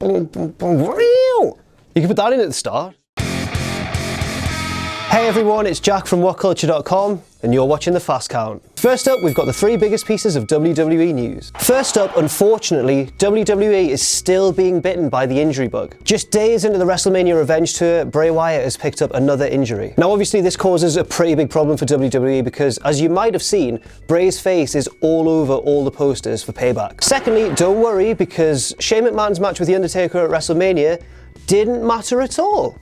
You can put that in at the start. Hey everyone, it's Jack from WhatCulture.com and you're watching the FastCount. First up, we've got the 3 biggest pieces of WWE news. First up, unfortunately, WWE is still being bitten by the injury bug. Just days into the WrestleMania Revenge Tour, Bray Wyatt has picked up another injury. Now obviously this causes a pretty big problem for WWE because, as you might have seen, Bray's face is all over all the posters for Payback. Secondly, don't worry because Shane McMahon's match with The Undertaker at WrestleMania didn't matter at all.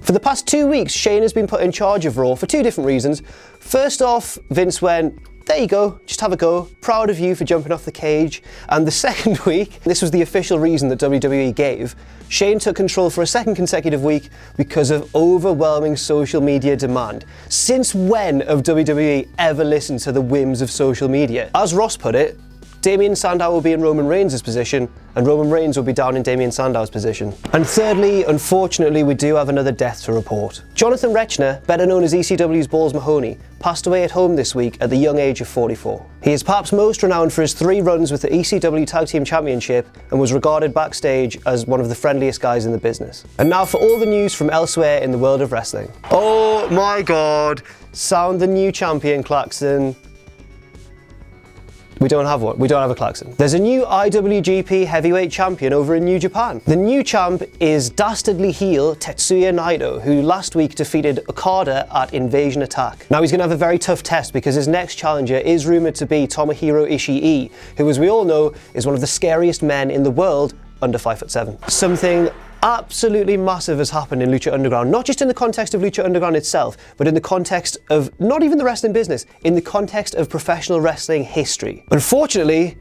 For the past 2 weeks, Shane has been put in charge of Raw for 2 different reasons. First off, Vince went, there you go, just have a go. Proud of you for jumping off the cage. And the second week, this was the official reason that WWE gave, Shane took control for a second consecutive week because of overwhelming social media demand. Since when have WWE ever listened to the whims of social media? As Ross put it, Damien Sandow will be in Roman Reigns' position, and Roman Reigns will be down in Damien Sandow's position. And thirdly, unfortunately, we do have another death to report. Jonathan Rechner, better known as ECW's Balls Mahoney, passed away at home this week at the young age of 44. He is perhaps most renowned for his 3 runs with the ECW Tag Team Championship and was regarded backstage as one of the friendliest guys in the business. And now for all the news from elsewhere in the world of wrestling. Oh my god! Sound the new champion klaxon. We don't have one. We don't have a klaxon. There's a new IWGP Heavyweight Champion over in New Japan. The new champ is dastardly heel Tetsuya Naito, who last week defeated Okada at Invasion Attack. Now he's going to have a very tough test because his next challenger is rumoured to be Tomohiro Ishii, who, as we all know, is one of the scariest men in the world under 5'7". Something absolutely massive has happened in Lucha Underground, not just in the context of Lucha Underground itself, but in the context of not even the wrestling business, in the context of professional wrestling history. Unfortunately,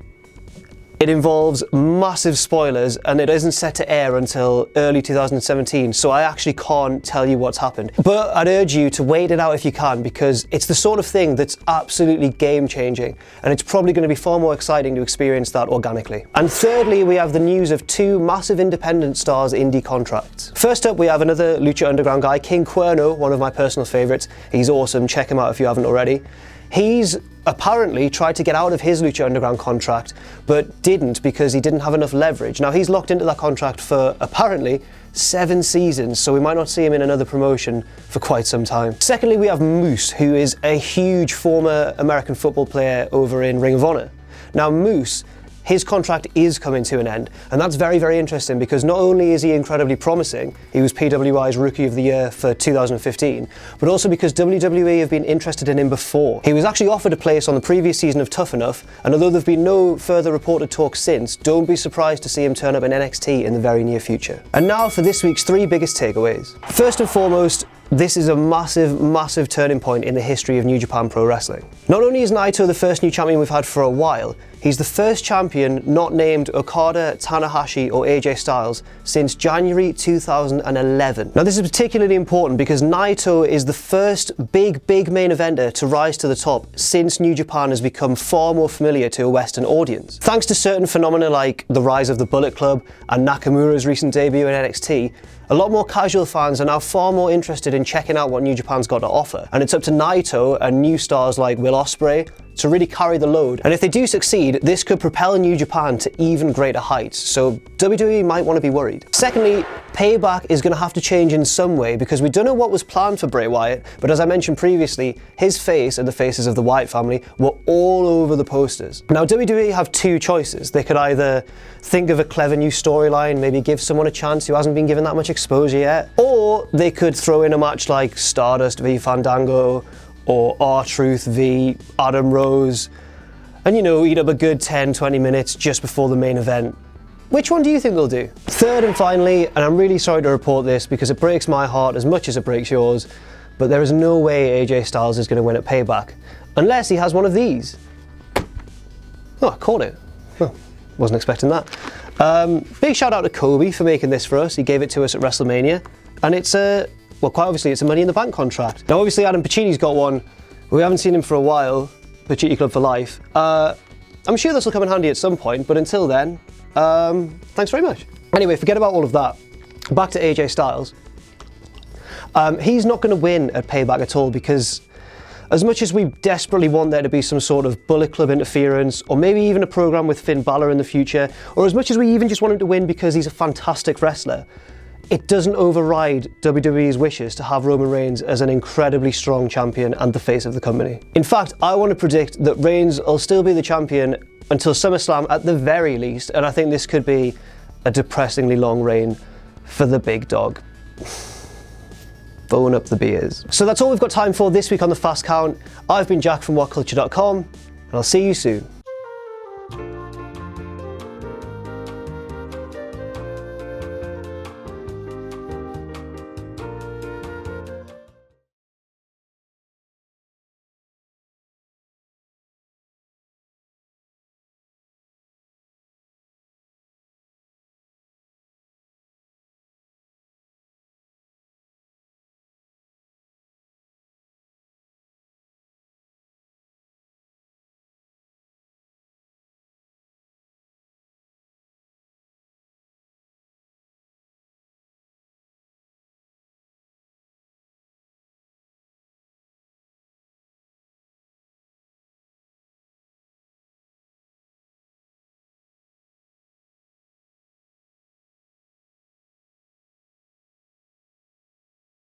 it involves massive spoilers and it isn't set to air until early 2017, so I actually can't tell you what's happened. But I'd urge you to wait it out if you can, because it's the sort of thing that's absolutely game-changing, and it's probably going to be far more exciting to experience that organically. And thirdly, we have the news of 2 massive independent stars' indie contracts. First up, we have another Lucha Underground guy, King Cuerno, one of my personal favourites. He's awesome, check him out if you haven't already. He's apparently tried to get out of his Lucha Underground contract, but didn't because he didn't have enough leverage. Now he's locked into that contract for apparently 7 seasons, so we might not see him in another promotion for quite some time. Secondly, we have Moose, who is a huge former American football player over in Ring of Honor. Now Moose, his contract is coming to an end, and that's very, very interesting because not only is he incredibly promising, he was PWI's Rookie of the Year for 2015, but also because WWE have been interested in him before. He was actually offered a place on the previous season of Tough Enough, and although there have been no further reported talks since, don't be surprised to see him turn up in NXT in the very near future. And now for this week's 3 biggest takeaways. First and foremost, this is a massive, massive turning point in the history of New Japan Pro Wrestling. Not only is Naito the first new champion we've had for a while, he's the first champion not named Okada, Tanahashi or AJ Styles since January 2011. Now this is particularly important because Naito is the first big main eventer to rise to the top since New Japan has become far more familiar to a Western audience. Thanks to certain phenomena like the rise of the Bullet Club and Nakamura's recent debut in NXT, a lot more casual fans are now far more interested in checking out what New Japan's got to offer, and it's up to Naito and new stars like Will Ospreay to really carry the load. And if they do succeed, this could propel New Japan to even greater heights, so WWE might want to be worried. Secondly, Payback is going to have to change in some way because we don't know what was planned for Bray Wyatt, but as I mentioned previously, his face and the faces of the Wyatt family were all over the posters. Now WWE have 2 choices. They could either think of a clever new storyline, maybe give someone a chance who hasn't been given that much exposure yet, or they could throw in a match like Stardust v Fandango or R-Truth v Adam Rose, and eat up a good 10-20 minutes just before the main event. Which one do you think they'll do? Third and finally, and I'm really sorry to report this because it breaks my heart as much as it breaks yours, but there is no way AJ Styles is going to win at Payback, unless he has one of these. Oh, I caught it. Oh, wasn't expecting that. Big shout out to Kobe for making this for us. He gave it to us at WrestleMania, and it's well, quite obviously it's a Money in the Bank contract. Now obviously Adam Pacini's got one. We haven't seen him for a while, Pacini Club for life. I'm sure this will come in handy at some point, but until then, thanks very much. Anyway, forget about all of that. Back to AJ Styles. He's not going to win at Payback at all because As much as we desperately want there to be some sort of Bullet Club interference, or maybe even a program with Finn Balor in the future, or as much as we even just want him to win because he's a fantastic wrestler, it doesn't override WWE's wishes to have Roman Reigns as an incredibly strong champion and the face of the company. In fact, I want to predict that Reigns will still be the champion until SummerSlam at the very least, and I think this could be a depressingly long reign for the big dog. Bone up the beers. So that's all we've got time for this week on the Fast Count. I've been Jack from WhatCulture.com, and I'll see you soon.